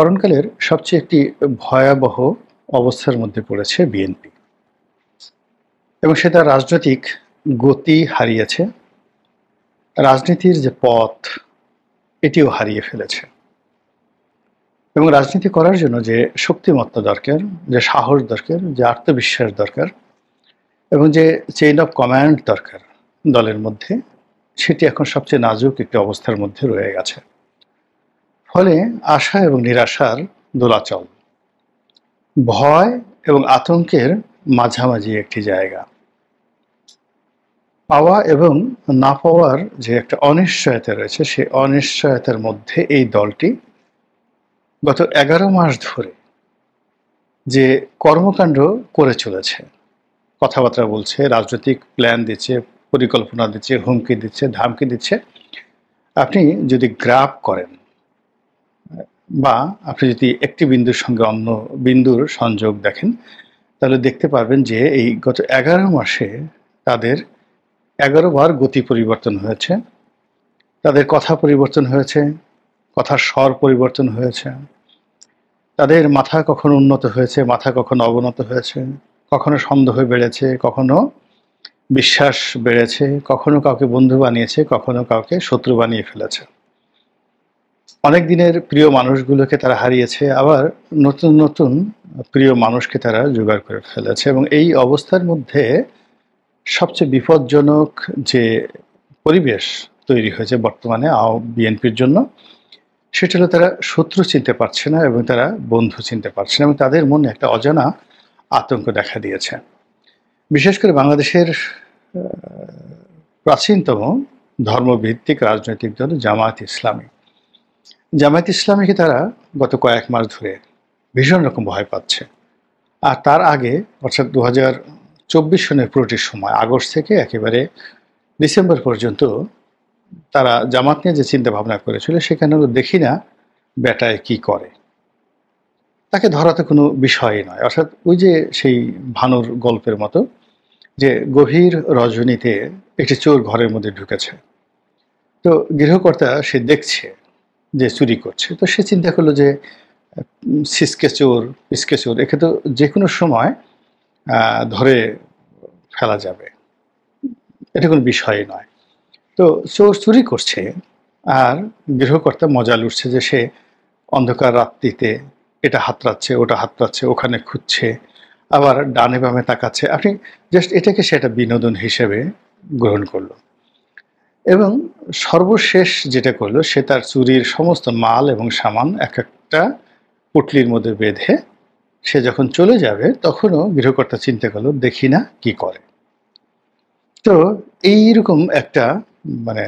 স্মরণকালের সবচেয়ে একটি ভয়াবহ অবস্থার মধ্যে পড়েছে বিএনপি এবং সে তার রাজনৈতিক গতি হারিয়েছে। রাজনীতির যে পথ এটিও হারিয়ে ফেলেছে এবং রাজনীতি করার জন্য যে শক্তিমত্তা দরকার, যে সাহস দরকার, যে আত্মবিশ্বাস দরকার এবং যে চেইন অফ কমান্ড দরকার দলের মধ্যে, সেটি এখন সবচেয়ে নাজুক একটি অবস্থার মধ্যে রয়ে গেছে। ফলে আশা এবং নিরাশার দোলাচল, ভয় এবং আতঙ্কের মাঝামাঝি একটি জায়গা। পাওয়া এবং না পাওয়ার যে একটা অনিশ্চয়তা রয়েছে, সেই অনিশ্চয়তার মধ্যে এই দলটি গত 11 মাস ধরে যে কর্মকাণ্ড করে চলেছে, কথাবার্তা বলছে, রাজনৈতিক প্ল্যান দিচ্ছে, পরিকল্পনা দিচ্ছে, হুমকি দিচ্ছে, ধামকি দিচ্ছে, আপনি যদি গ্রাফ করেন বা আপনি যদি একটি বিন্দুর সঙ্গে অন্য বিন্দুর সংযোগ দেখেন, তাহলে দেখতে পারবেন যে এই গত 11 মাসে তাদের 11 বার গতি পরিবর্তন হয়েছে, তাদের কথা পরিবর্তন হয়েছে, কথার স্বর পরিবর্তন হয়েছে, তাদের মাথা কখনো উন্নত হয়েছে, মাথা কখনো অবনত হয়েছে, কখনো সন্দেহ বেড়েছে, কখনো বিশ্বাস বেড়েছে, কখনো কাউকে বন্ধু বানিয়েছে, কখনো কাউকে শত্রু বানিয়ে ফেলেছে। অনেক দিনের প্রিয় মানুষগুলোকে তারা হারিয়েছে, আবার নতুন নতুন প্রিয় মানুষকে তারা জোগাড় করে ফেলেছে। এবং এই অবস্থার মধ্যে সবচেয়ে বিপজ্জনক যে পরিবেশ তৈরি হয়েছে বর্তমানে বিএনপির জন্য, সেটা হলো তারা শত্রু চিনতে পারছে না এবং তারা বন্ধু চিনতে পারছে না এবং তাদের মনে একটা অজানা আতঙ্ক দেখা দিয়েছে। বিশেষ করে বাংলাদেশের প্রাচীনতম ধর্মভিত্তিক রাজনৈতিক দল জামায়াত ইসলামী, জামায়াত ইসলামীকে তারা গত কয়েক মাস ধরে ভীষণ রকম ভয় পাচ্ছে। আর তার আগে অর্থাৎ 2024 সনের পুরোটি সময়, আগস্ট থেকে একেবারে ডিসেম্বর পর্যন্ত তারা জামাত নিয়ে যে চিন্তা ভাবনা করেছিল, সেখানে দেখি না বেটায় কি করে, তাকে ধরাতে কোনো বিষয়ই নয়। অর্থাৎ ওই যে সেই ভানুর গল্পের মতো, যে গভীর রজনীতে একটি চোর ঘরের মধ্যে ঢুকেছে, তো গৃহকর্তা সে দেখছে যে চুরি করছে, তো সে চিন্তা করলো যে সিসকে চোর, পিসকে চোর, একে তো যে কোনো সময় ধরে ফেলা যাবে, এটা কোনো বিষয় নয়। তো চোর চুরি করছে আর গৃহকর্তা মজা লুটছে যে সে অন্ধকার রাত্রিতে এটা হাতড়াচ্ছে, ওটা হাতড়াচ্ছে, ওখানে খুঁজছে, আবার ডানে বামে তাকাচ্ছে। আপনি জাস্ট এটাকে সেটা বিনোদন হিসেবে গ্রহণ করলো এবং সর্বশেষ যেটা করলো, সে তার চুরির সমস্ত মাল এবং সামান এক একটা পুটলির মধ্যে বেঁধে সে যখন চলে যাবে, তখনও গৃহকর্তা চিন্তা করলো দেখি না কি করে। তো এইরকম একটা মানে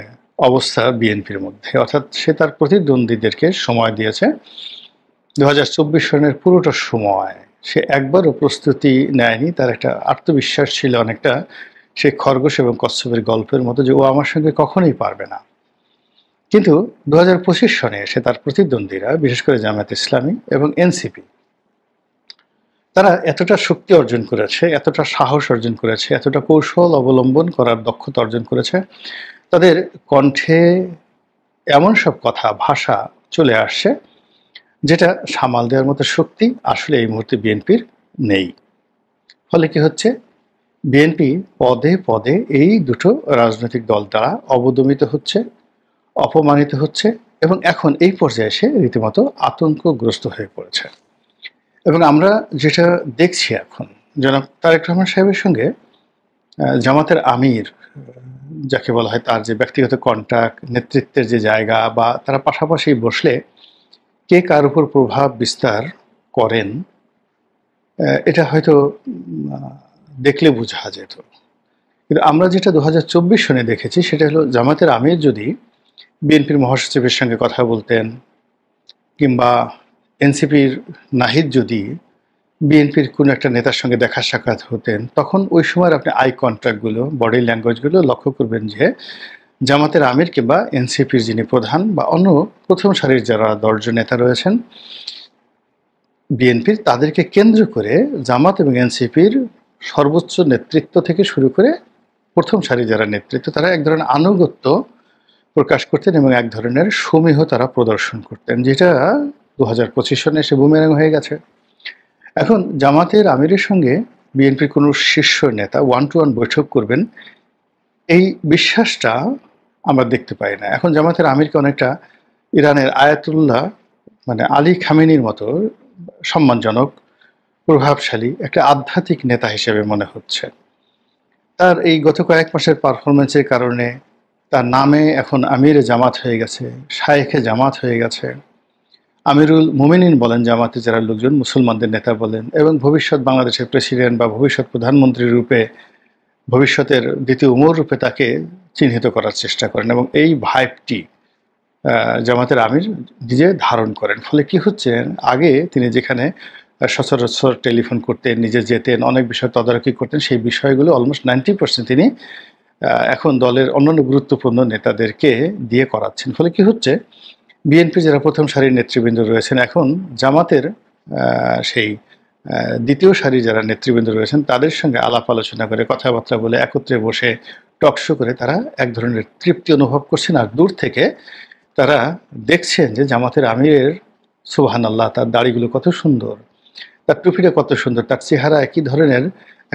অবস্থা বিএনপির মধ্যে, অর্থাৎ সে তার প্রতিদ্বন্দ্বীদেরকে সময় দিয়েছে 2024 সনের পুরোটা সময় সে একবারও প্রস্তুতি নেয়নি। তার একটা আত্মবিশ্বাস ছিল অনেকটা সেই খরগোশ এবং কচ্ছপের গল্পের মতো, যে ও আমার সঙ্গে কখনোই পারবে না। কিন্তু 2025 সনে এসে তার প্রতিদ্বন্দ্বীরা, বিশেষ করে জামায়াত ইসলামী এবং এনসিপি, তারা এতটা শক্তি অর্জন করেছে, এতটা সাহস অর্জন করেছে, এতটা কৌশল অবলম্বন করার দক্ষতা অর্জন করেছে, তাদের কণ্ঠে এমন সব কথা, ভাষা চলে আসছে যেটা সামাল দেওয়ার মতো শক্তি আসলে এই মুহূর্তে বিএনপির নেই। ফলে কি হচ্ছে, বিএনপি পদে পদে এই দুটো রাজনৈতিক দল দ্বারা অবদমিত হচ্ছে, অপমানিত হচ্ছে এবং এখন এই পর্যায়ে এসে রীতিমতো আতঙ্কগ্রস্ত হয়ে পড়েছে। এবং আমরা যেটা দেখছি এখন, জনাব তারেক রহমান সাহেবের সঙ্গে জামাতের আমির, যাকে বলা হয় তার যে ব্যক্তিগত কন্ট্যাক্ট, নেতৃত্বের যে জায়গা, বা তারা পাশাপাশি বসলে কে কার উপর প্রভাব বিস্তার করেন, এটা হয়তো দেখলে বোঝা যেত। কিন্তু আমরা যেটা 2024 সনে দেখেছি, সেটা হলো জামাতের আমির যদি বিএনপির মহাসচিবের সঙ্গে কথা বলতেন, কিংবা এনসিপির নাহিদ যদি বিএনপির কোনো একটা নেতার সঙ্গে দেখা সাক্ষাৎ হতেন, তখন ওই সময় আপনি আই কন্ট্যাক্টগুলো, বডি ল্যাঙ্গুয়েজগুলো লক্ষ্য করবেন যে জামাতের আমির কিংবা এনসিপির যিনি প্রধান বা অন্য প্রথম সারির যারা দলজন নেতা রয়েছেন বিএনপির, তাদেরকে কেন্দ্র করে জামাত এবং এনসিপির সর্বোচ্চ নেতৃত্ব থেকে শুরু করে প্রথম সারি যারা নেতৃত্ব, তারা এক ধরনের আনুগত্য প্রকাশ করতেন এবং এক ধরনের সমীহ তারা প্রদর্শন করতেন, যেটা 2025 সনে এসে বুমেরাং হয়ে গেছে। এখন জামাতের আমিরের সঙ্গে বিএনপির কোনো শীর্ষ নেতা ওয়ান টু ওয়ান বৈঠক করবেন, এই বিশ্বাসটা আমরা দেখতে পাই না। এখন জামাতের আমিরকে অনেকটা ইরানের আয়াতুল্লাহ মানে আলী খামেনির মতো সম্মানজনক, প্রভাবশালী একটা আধ্যাত্মিক নেতা হিসেবে মনে হচ্ছে। তার এই গত কয়েক মাসের পারফরমেন্সের কারণে তার নামে এখন আমির জামাত হয়ে গেছে, শায়েখে জামাত হয়ে গেছে। আমিরুল মুমিনিন বলেন জামাতে যারা লোকজন, মুসলমানদের নেতা বলেন, এবং ভবিষ্যৎ বাংলাদেশের প্রেসিডেন্ট বা ভবিষ্যৎ প্রধানমন্ত্রী রূপে, ভবিষ্যতের দ্বিতীয় উমর রূপে তাকে চিহ্নিত করার চেষ্টা করেন, এবং এই ভাইবটি জামাতের আমির নিজে ধারণ করেন। ফলে কি হচ্ছে, আগে তিনি যেখানে সচরাচর টেলিফোন করতেন, নিজে যেতেন, অনেক বিষয় তদারকি করতেন, সেই বিষয়গুলো অলমোস্ট 90% তিনি এখন দলের অন্যান্য গুরুত্বপূর্ণ নেতাদেরকে দিয়ে করাচ্ছেন। ফলে কি হচ্ছে, বিএনপি যারা প্রথম সারির নেতৃবৃন্দ রয়েছেন, এখন জামাতের সেই দ্বিতীয় সারির যারা নেতৃবৃন্দ রয়েছেন তাদের সঙ্গে আলাপ আলোচনা করে, কথাবার্তা বলে, একত্রে বসে টকশো করে তারা এক ধরনের তৃপ্তি অনুভব করছেন। আর দূর থেকে তারা দেখছেন যে জামাতের আমিরের সুবহানাল্লাহ, তার দাড়িগুলো কত সুন্দর, তার টুপিটা কত সুন্দর, তার চেহারা একই ধরনের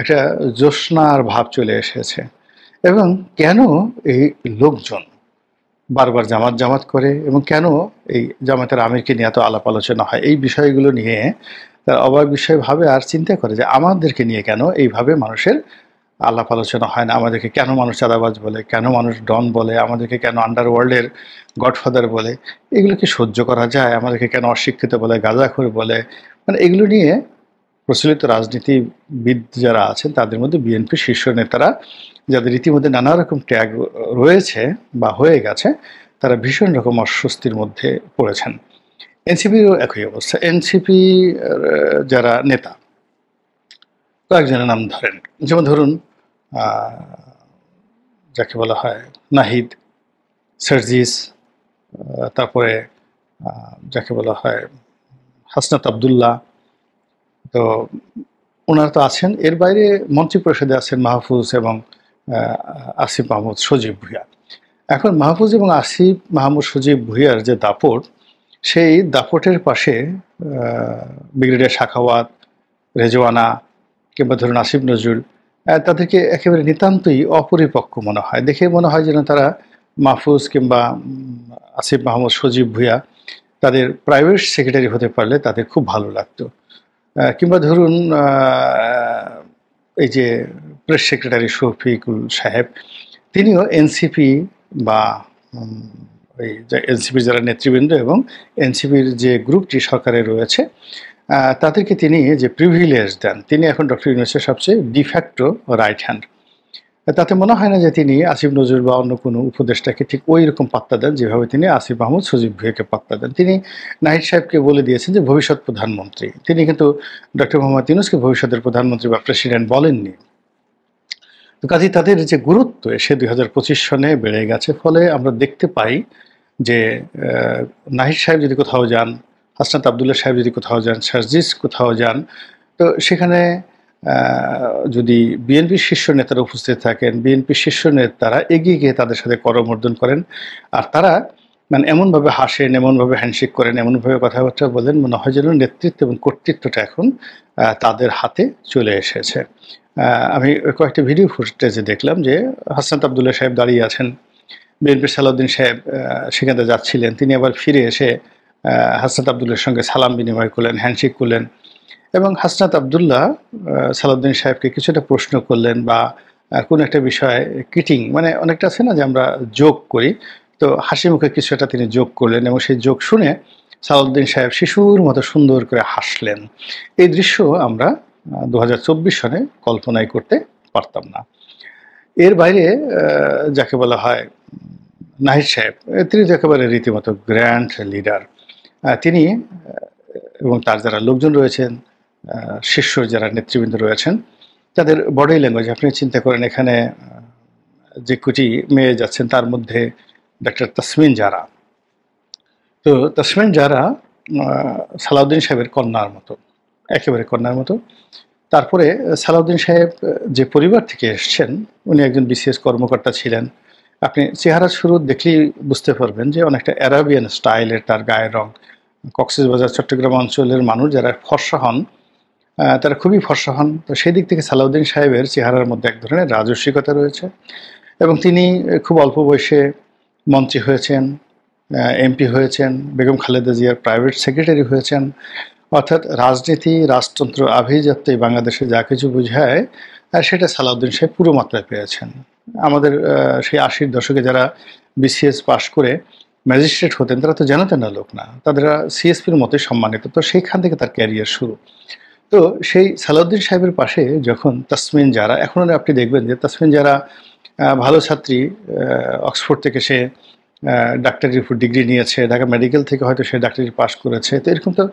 একটা জ্যোৎস্নার ভাব চলে এসেছে। এবং কেন এই লোকজন বারবার জামাত জামাত করে, এবং কেন এই জামাতের আমিরকে নিয়ে এত আলাপ আলোচনা হয়, এই বিষয়গুলো নিয়ে তারা অবাক বিষয় ভাবে আর চিন্তা করে যে আমাদেরকে নিয়ে কেন এইভাবে মানুষের আলাপ আলোচনা হয় না, আমাদেরকে কেন মানুষ চাঁদাবাজ বলে, কেন মানুষ ডন বলে, আমাদেরকে কেন আন্ডারওয়ার্ল্ডের গডফাদার বলে, এগুলো কি সহ্য করা যায়, আমাদেরকে কেন অশিক্ষিত বলে, গাঁজাখোর বলে। মানে এগুলো নিয়ে প্রচলিত রাজনীতিবিদ যারা আছেন তাদের মধ্যে বিএনপির শীর্ষ নেতারা, যাদের ইতিমধ্যে নানা রকম ট্যাগ রয়েছে বা হয়ে গেছে, তারা ভীষণ রকম অস্বস্তির মধ্যে পড়েছেন। এনসিপিরও একই অবস্থা। এনসিপি যারা নেতা, কয়েকজনের নাম ধরেন, যেমন ধরুন যাকে বলা হয় নাহিদ, সার্জিস, তারপরে যাকে বলা হয় হাসনাত আবদুল্লাহ, তো ওনারা তো আছেন। এর বাইরে মন্ত্রিপরিষদে আছেন মাহফুজ এবং আসিফ মাহমুদ সজীব ভুঁইয়া। এখন মাহফুজ এবং আসিফ মাহমুদ সজীব ভুঁইয়ার যে দাপট, সেই দাপটের পাশে ব্রিগেডিয়ার সাখাওয়াত, রেজওয়ানা, কিংবা ধরুন আসিফ নজরুল, তাদেরকে একেবারে নিতান্তই অপরিপক্ক মনে হয়। দেখে মনে হয় যেন তারা মাহফুজ কিংবা আসিফ মাহমুদ সজীব ভুঁইয়া তাদের প্রাইভেট সেক্রেটারি হতে পারলে তাদের খুব ভালো লাগতো। কিংবা ধরুন এই যে প্রেস সেক্রেটারি শফিকুল সাহেব, তিনিও এনসিপি বা ওই এনসিপির যারা নেতৃবৃন্দ এবং এনসিপির যে গ্রুপটি সরকারে রয়েছে তাদেরকে তিনি যে প্রিভিলেজ দেন, তিনি এখন ডক্টর ইউনূসের সবচেয়ে ডিফ্যাক্টো রাইট হ্যান্ড। তাতে মনে হয় না যে তিনি আসিফ নজরুল বা অন্য কোনো উপদেষ্টাকে ঠিক ওই রকম পাত্তা দেন যেভাবে তিনি আসিফ মাহমুদ সজীব ভুঁইয়াকে পাত্তা দেন। তিনি নাহিদ সাহেবকে বলে দিয়েছেন যে ভবিষ্যৎ প্রধানমন্ত্রী, তিনি কিন্তু ডক্টর মোহাম্মদ ইউনূসকে ভবিষ্যতের প্রধানমন্ত্রী বা প্রেসিডেন্ট বলেননি। তো কাজেই তাদের যে গুরুত্ব সে 2025 সনে বেড়ে গেছে। ফলে আমরা দেখতে পাই যে নাহিদ সাহেব যদি কোথাও যান, হাসনাত আবদুল্লাহ সাহেব যদি কোথাও যান, সার্জিস কোথাও যান, তো সেখানে যদি বিএনপির শীর্ষ নেতারা উপস্থিত থাকেন, বিএনপির শীর্ষ নেতারা এগিয়ে গিয়ে তাদের সাথে করমর্দন করেন। আর তারা মানে এমনভাবে হাসেন, এমনভাবে হ্যান্ডশেক করেন, এমনভাবে কথাবার্তা বলেন, মনে হয় যেন নেতৃত্ব এবং কর্তৃত্বটা এখন তাদের হাতে চলে এসেছে। আমি কয়েকটা ভিডিও ফুটেজে দেখলাম যে হাসনাত আবদুল্লাহ সাহেব দাঁড়িয়ে আছেন, বিএনপির সালাউদ্দিন সাহেব সেখানে যাচ্ছিলেন, তিনি আবার ফিরে এসে হাসনাত আবদুল্লাহর সঙ্গে সালাম বিনিময় করলেন, হ্যান্ডশেক করলেন, এবং হাসনাত আবদুল্লাহ সালাউদ্দিন সাহেবকে কিছুটা প্রশ্ন করলেন বা কোনো একটা বিষয়ে কিটিং, মানে অনেকটা আছে না যে আমরা যোগ করি, তো হাসি মুখে কিছু একটা তিনি যোগ করলেন, এবং সেই যোগ শুনে সালাউদ্দিন সাহেব শিশুর মতো সুন্দর করে হাসলেন। এই দৃশ্য আমরা 2024 সনে কল্পনাই করতে পারতাম না। এর বাইরে যাকে বলা হয় নাহিদ সাহেব, তিনি তো একেবারে রীতিমতো গ্র্যান্ড লিডার। তিনি এবং তার যারা লোকজন রয়েছেন, শীর্ষ যারা নেতৃবৃন্দ রয়েছেন, তাদের বডি ল্যাঙ্গুয়েজ আপনি চিন্তা করেন। এখানে যে কোটি মেয়ে যাচ্ছেন তার মধ্যে ডক্টর তাসমিন জারা, তো তাসমিন জারা সালাউদ্দিন সাহেবের কন্যার মতো, একেবারে কন্যার মতো। তারপরে সালাউদ্দিন সাহেব যে পরিবার থেকে এসছেন, উনি একজন বিসিএস কর্মকর্তা ছিলেন। আপনি চেহারা শুরু দেখলেই বুঝতে পারবেন যে অনেকটা অ্যারাবিয়ান স্টাইলের তার গায়ের রং, কক্সবাজার চট্টগ্রাম অঞ্চলের মানুষ যারা ফর্সা হন, তারা খুবই ফর্সা হন। তো সেই দিক থেকে সালাউদ্দিন সাহেবের চেহারার মধ্যে এক ধরনের রাজস্বিকতা রয়েছে এবং তিনি খুব অল্প বয়সে মন্ত্রী হয়েছেন, এমপি হয়েছেন, বেগম খালেদা জিয়ার প্রাইভেট সেক্রেটারি হয়েছেন। অর্থাৎ রাজনীতি, রাজতন্ত্র, আভিজাত্য বাংলাদেশে যা কিছু বোঝায় সেটা সালাউদ্দিন সাহেব পুরো মাত্রায় পেয়েছেন। আমাদের সেই ৮০-র দশকে যারা বিসিএস পাশ করে ম্যাজিস্ট্রেট হতেন তারা তো যেন তেন লোক না, তারা সিএসপির মতোই সম্মানিত। তো সেইখান থেকে তার ক্যারিয়ার শুরু। তো সেই সালাউদ্দিন সাহেবের পাশে যখন তাসমিন জারা, এখনও আপনি দেখবেন যে তাসমিন জারা ভালো ছাত্রী, অক্সফোর্ড থেকে সে ডাক্তারির উপর ডিগ্রি নিয়েছে, ঢাকা মেডিকেল থেকে হয়তো সে ডাক্তারি পাস করেছে। তো এরকম তো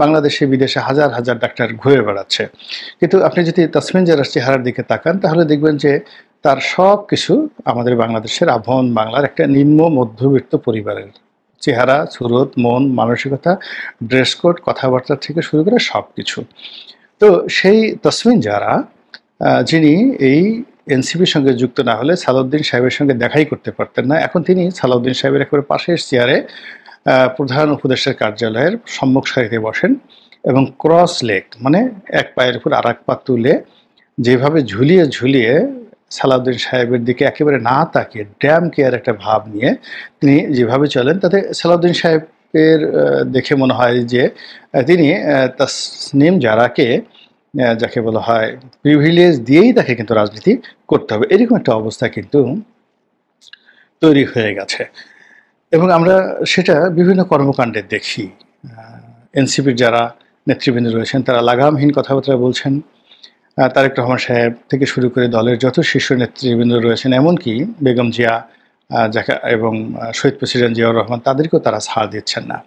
বাংলাদেশে বিদেশে হাজার হাজার ডাক্তার ঘুরে বেড়াচ্ছে। কিন্তু আপনি যদি তাসমিন জারার চেহারার দিকে তাকান তাহলে দেখবেন যে তার সব কিছু আমাদের বাংলাদেশের আভ্যন্তরীণ বাংলার একটা নিম্ন মধ্যবিত্ত পরিবারের চেহারা, সুরত, মন, মানসিকতা, ড্রেস কোড, কথাবার্তা থেকে শুরু করে সব কিছু। তো সেই তাসমিন জারা যিনি এই এনসিপির সঙ্গে যুক্ত না হলে সালাউদ্দিন সাহেবের সঙ্গে দেখাই করতে পারতেন না। এখন তিনি সালাউদ্দিন সাহেবের একেবারে পাশের চেয়ারে প্রধান উপদেষ্টার কার্যালয়ের সম্মুখ সারিতে বসেন এবং ক্রস লেগ মানে এক পায়ের উপর আর এক পা তুলে যেভাবে ঝুলিয়ে ঝুলিয়ে সালাউদ্দিন সাহেবের দিকে একেবারে না তাকিয়ে ড্যাম কেয়ার একটা ভাব নিয়ে তিনি যেভাবে চলেন তাতে সালাউদ্দিন সাহেবের দেখে মনে হয় যে তিনি তাসনিম জারাকে, যাকে বলা হয় প্রিভিলেজ দিয়েই তাকে কিন্তু রাজনীতি করতে হবে, এরকম একটা অবস্থা কিন্তু তৈরি হয়ে গেছে। এবং আমরা সেটা বিভিন্ন কর্মকাণ্ডে দেখি। এনসিপির যারা নেতৃবৃন্দ রয়েছেন তারা লাগামহীন কথাবার্তা বলছেন। তারেক রহমান সাহেব থেকে শুরু করে দলের যত শীর্ষ নেতৃবৃন্দ রয়েছেন, এমনকি বেগম জিয়া যাকে এবং শহীদ প্রেসিডেন্ট জিয়াউর রহমান, তাদেরকেও তারা ছাড় দিচ্ছেন না।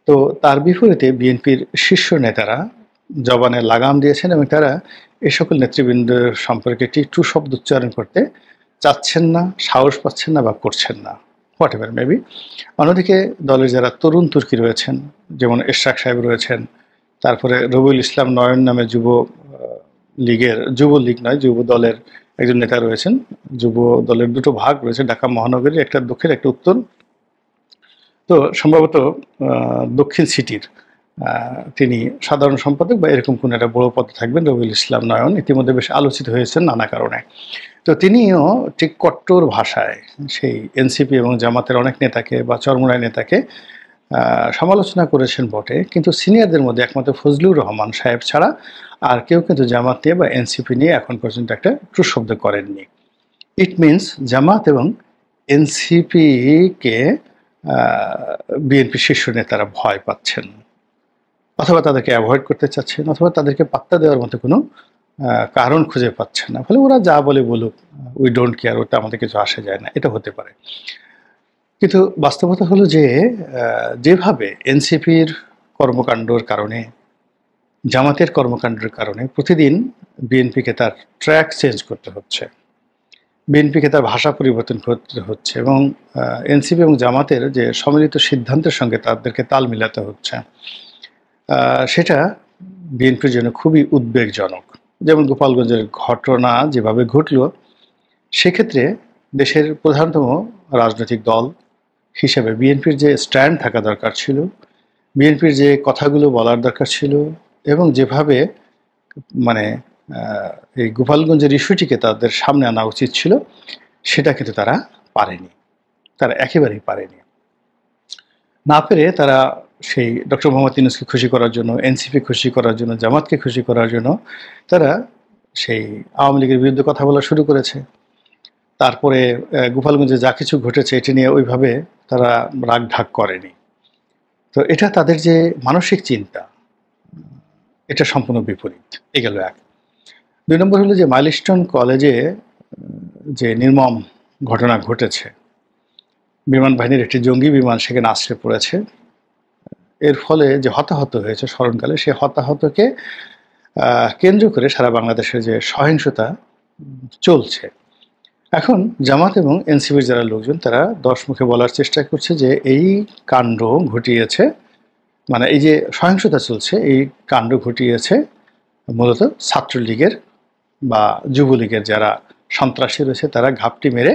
তো তার বিপরীতে বিএনপির শীর্ষ নেতারা জবানে লাগাম দিয়েছেন এবং তারা এই সকল নেতৃবৃন্দ সম্পর্কে একটি টু শব্দ উচ্চারণ করতে চাচ্ছেন না, সাহস পাচ্ছেন না বা করছেন না, হোয়াট এভার মেবি। অন্যদিকে দলের যারা তরুণ তুর্কি রয়েছেন, যেমন এশরাক সাহেব রয়েছেন, তারপরে রবিউল ইসলাম নয়ন নামে যুব দলের একজন নেতা রয়েছেন। যুব দলের দুটো ভাগ রয়েছে, ঢাকা মহানগরীর, একটা দক্ষিণ একটা উত্তর। তো সম্ভবত দক্ষিণ সিটির তিনি সাধারণ সম্পাদক বা এরকম কোনো একটা বড় পদে থাকবেন রবিউল ইসলাম নয়ন, ইতিমধ্যে বেশ আলোচিত হয়েছেন নানা কারণে। তো তিনিও ঠিক কট্টর ভাষায় সেই এনসিপি এবং জামাতের অনেক নেতাকে বা চরমোনাই নেতাকে সমালোচনা করেছেন বটে, কিন্তু সিনিয়রদের মধ্যে একমাত্র ফজলুর রহমান সাহেব ছাড়া আর কেউ কিন্তু জামাত নিয়ে বা এনসিপি নিয়ে এখন পর্যন্ত একটা ট্রু শব্দ করেননি। ইট মিনস জামাত এবং এনসিপিকে বিএনপি শীর্ষ নেতারা ভয় পাচ্ছেন, অথবা তাদেরকে অ্যাভয়েড করতে চাচ্ছেন, অথবা তাদেরকে পাত্তা দেওয়ার মতো কোনো কারণ খুঁজে পাচ্ছেন না। ফলে ওরা যা বলে বলুক, উই ডোন্ট কেয়ার, ওটা আমাদের কিছু আসে যায় না, এটা হতে পারে। কিন্তু বাস্তবতা হলো যে যেভাবে এনসিপির কর্মকাণ্ডর কারণে, জামাতের কর্মকাণ্ডের কারণে প্রতিদিন বিএনপিকে তার ট্র্যাক চেঞ্জ করতে হচ্ছে, বিএনপিকে তার ভাষা পরিবর্তন করতে হচ্ছে এবং এনসিপি এবং জামাতের যে সম্মিলিত সিদ্ধান্তের সঙ্গে তাদেরকে তাল মিলাতে হচ্ছে, সেটা বিএনপির জন্য খুবই উদ্বেগজনক। যেমন গোপালগঞ্জের ঘটনা যেভাবে ঘটল, সেক্ষেত্রে দেশের প্রধানতম রাজনৈতিক দল হিসেবে বিএনপির যে স্ট্যান্ড থাকা দরকার ছিল, বিএনপির যে কথাগুলো বলার দরকার ছিল এবং যেভাবে মানে এই গোপালগঞ্জের ইস্যুটিকে তাদের সামনে আনা উচিত ছিল, সেটা কিন্তু তারা পারেনি, তারা একেবারেই পারেনি। না পেরে তারা সেই ডক্টর মোহাম্মদ ইউনূসকে খুশি করার জন্য, এনসিপি খুশি করার জন্য, জামাতকে খুশি করার জন্য তারা সেই আওয়ামী লীগের বিরুদ্ধে কথা বলা শুরু করেছে। তারপরে গোপালগঞ্জে যা কিছু ঘটেছে এটি নিয়ে ওইভাবে তারা রাগ ঢাক করেনি। তো এটা তাদের যে মানসিক চিন্তা, এটা সম্পূর্ণ বিপরীত। এগেল এক। ২ নম্বর হলো যে মাইলস্টোন কলেজে যে নির্মম ঘটনা ঘটেছে, বিমান বাহিনীর একটি জঙ্গি বিমান সেখানে আশ্রয় পড়েছে, এর ফলে যে হতাহত হয়েছে স্মরণকালে, সে হতাহতকে কেন্দ্র করে সারা বাংলাদেশের যে সহিংসতা চলছে, এখন জামাত এবং এনসিপির যারা লোকজন তারা ১০ মুখে বলার চেষ্টা করছে যে এই কাণ্ড ঘটিয়েছে, মানে এই যে সহিংসতা চলছে, এই কাণ্ড ঘটিয়েছে মূলত ছাত্রলীগের বা যুবলীগের যারা সন্ত্রাসী রয়েছে, তারা ঘাপটি মেরে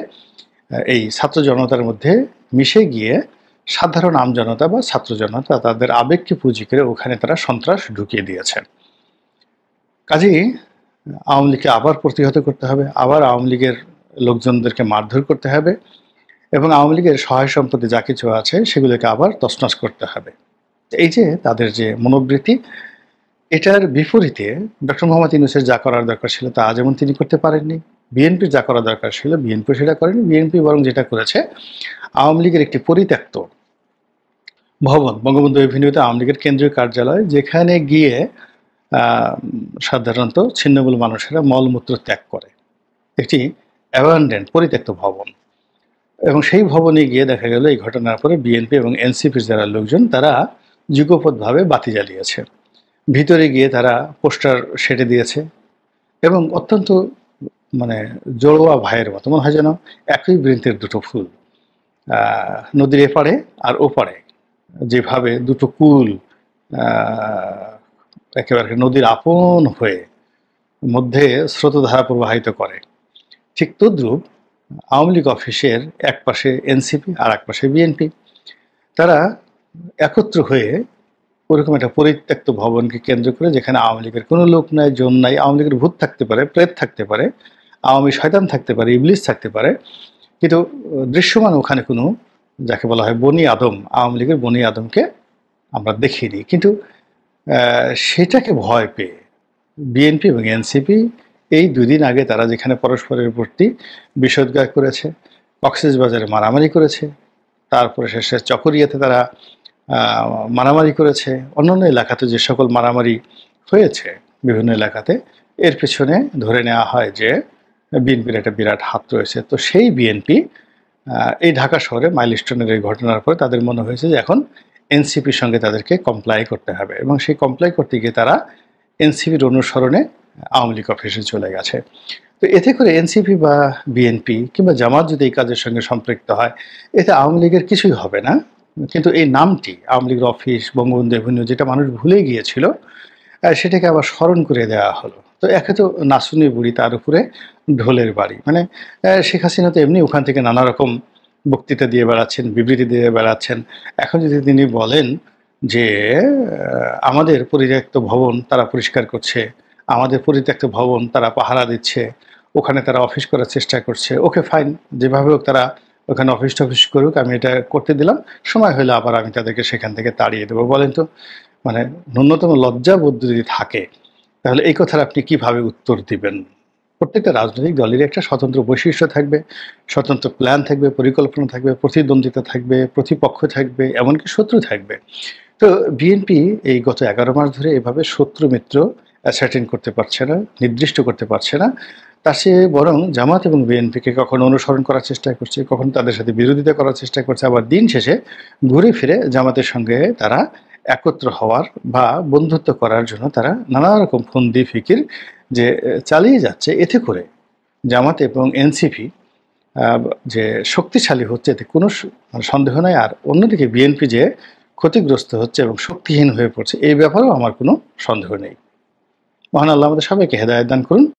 এই ছাত্র জনতার মধ্যে মিশে গিয়ে সাধারণ আমজনতা বা ছাত্র জনতা তাদের আবেগকে পুঁজি করে ওখানে তারা সন্ত্রাস ঢুকিয়ে দিয়েছে। কাজেই আওয়ামী লীগকে আবার প্রতিহত করতে হবে, আবার আওয়ামী লীগের লোকজনদেরকে মারধর করতে হবে এবং আওয়ামী লীগের সহায় সম্পত্তি যা কিছু আছে সেগুলোকে আবার তছনছ করতে হবে। এই যে তাদের যে মনোবৃত্তি, এটার বিপরীতে ডক্টর মোহাম্মদ ইউনূসের যা করার দরকার ছিল তা যেমন তিনি করতে পারেননি, বিএনপির যা করার দরকার ছিল বিএনপি সেটা করেনি। বিএনপি বরং যেটা করেছে, আওয়ামী লীগের একটি পরিত্যক্ত ভবন বঙ্গবন্ধু এভিনিউতে আওয়ামী লীগের কেন্দ্রীয় কার্যালয়, যেখানে গিয়ে সাধারণত ছিন্নমূল মানুষেরা মলমূত্র ত্যাগ করে, একটি অ্যাবান্ডেন্ট পরিত্যক্ত ভবন। এবং সেই ভবনে গিয়ে দেখা গেল এই ঘটনার পরে বিএনপি এবং এনসিপির যারা লোকজন তারা যুগপৎভাবে বাতি জ্বালিয়েছে, ভিতরে গিয়ে তারা পোস্টার সেটে দিয়েছে এবং অত্যন্ত মানে জড়োয়া ভাইয়ের মতো মনে হয় যেন একই বৃন্তের দুটো ফুল, নদীর এপারে আর ওপারে যেভাবে দুটো কুল একেবারে নদীর আপন হয়ে মধ্যে স্রোতধারা প্রবাহিত করে, ঠিক তদ্রূপ আওয়ামী লীগ অফিসের এক পাশে এনসিপি আর এক পাশে বিএনপি, তারা একত্র হয়ে ওরকম একটা পরিত্যক্ত ভবনকে কেন্দ্র করে, যেখানে আওয়ামী লীগের কোনো লোক নাই, জন নাই, আওয়ামী লীগের ভূত থাকতে পারে, প্রেত থাকতে পারে, আওয়ামী শয়তান থাকতে পারে, ইবলিস থাকতে পারে, কিন্তু দৃশ্যমান ওখানে কোনো যাকে বলা হয় বনি আদম, আওয়ামী লীগের বনি আদমকে আমরা দেখিনি। কিন্তু সেটাকে ভয় পেয়ে বিএনপি এবং এনসিপি এই দুদিন আগে তারা যেখানে পরস্পরের প্রতি বিষোদ্গার করেছে, কক্সবাজারে মারামারি করেছে, তারপরে শেষে চকরিয়াতে তারা মারামারি করেছে, অন্যান্য এলাকাতে যে সকল মারামারি হয়েছে বিভিন্ন এলাকাতে, এর পেছনে ধরে নেওয়া হয় যে বিএনপির একটা বিরাট হাত রয়েছে। তো সেই বিএনপি এই ঢাকা শহরে মাইলস্টোনের এই ঘটনার পরে তাদের মনে হয়েছে যে এখন এনসিপির সঙ্গে তাদেরকে কমপ্লাই করতে হবে, এবং সেই কমপ্লাই করতে গিয়ে তারা এনসিপির অনুসরণে আওয়ামী লীগ অফিসে চলে গেছে। তো এতে করে এনসিপি বা বিএনপি কিংবা জামাত যদি এই কাজের সঙ্গে সম্পৃক্ত হয়, এতে আওয়ামী লীগের কিছুই হবে না, কিন্তু এই নামটি আওয়ামী লীগের অফিস বঙ্গবন্ধু এভিনিউ যেটা মানুষ ভুলে গিয়েছিল সেটাকে আবার স্মরণ করে দেওয়া হলো। তো একে তো নাচুনি বুড়ি, তার উপরে ঢোলের বাড়ি, মানে শেখ হাসিনা তো এমনি ওখান থেকে নানা রকম বক্তৃতা দিয়ে বেড়াচ্ছেন, বিবৃতি দিয়ে বেড়াচ্ছেন। এখন যদি তিনি বলেন যে আমাদের পরিত্যক্ত ভবন তারা পরিষ্কার করছে, আমাদের পরিত্যক্ত ভবন তারা পাহারা দিচ্ছে, ওখানে তারা অফিস করার চেষ্টা করছে, ওকে ফাইন, যেভাবে হোক তারা ওখানে অফিস টফিস করুক, আমি এটা করতে দিলাম, সময় হলে আবার আমি তাদেরকে সেখান থেকে তাড়িয়ে দেবো। বলেন তো, মানে ন্যূনতম লজ্জাবোধ যদি থাকে তাহলে এই কথার আপনি কিভাবে উত্তর দিবেন? প্রত্যেকটা রাজনৈতিক দলেরই একটা স্বতন্ত্র বৈশিষ্ট্য থাকবে, স্বতন্ত্র প্ল্যান থাকবে, পরিকল্পনা থাকবে, প্রতিদ্বন্দ্বিতা থাকবে, প্রতিপক্ষ থাকবে, এমনকি শত্রু থাকবে। তো বিএনপি এই গত 11 মাস ধরে এভাবে শত্রু মিত্র অ্যাসার্টেন করতে পারছে না, নির্দিষ্ট করতে পারছে না। তার চেয়ে বরং জামাত এবং বিএনপিকে কখনো অনুসরণ করার চেষ্টা করছে, কখনো তাদের সাথে বিরোধিতা করার চেষ্টা করছে, আবার দিন শেষে ঘুরে ফিরে জামাতের সঙ্গে তারা একত্র হওয়ার বা বন্ধুত্ব করার জন্য তারা নানা রকম ফন্দি ফিকির যে চালিয়ে যাচ্ছে। এতে করে জামাত এবং এনসিপি যে শক্তিশালী হচ্ছে এতে কোনো সন্দেহ নাই। আর অন্যদিকে বিএনপি যে ক্ষতিগ্রস্ত হচ্ছে এবং শক্তিহীন হয়ে পড়ছে, এই ব্যাপারেও আমার কোনো সন্দেহ নেই। মহান আল্লাহ আমাদের সবাইকে হেদায়েত দান করুন।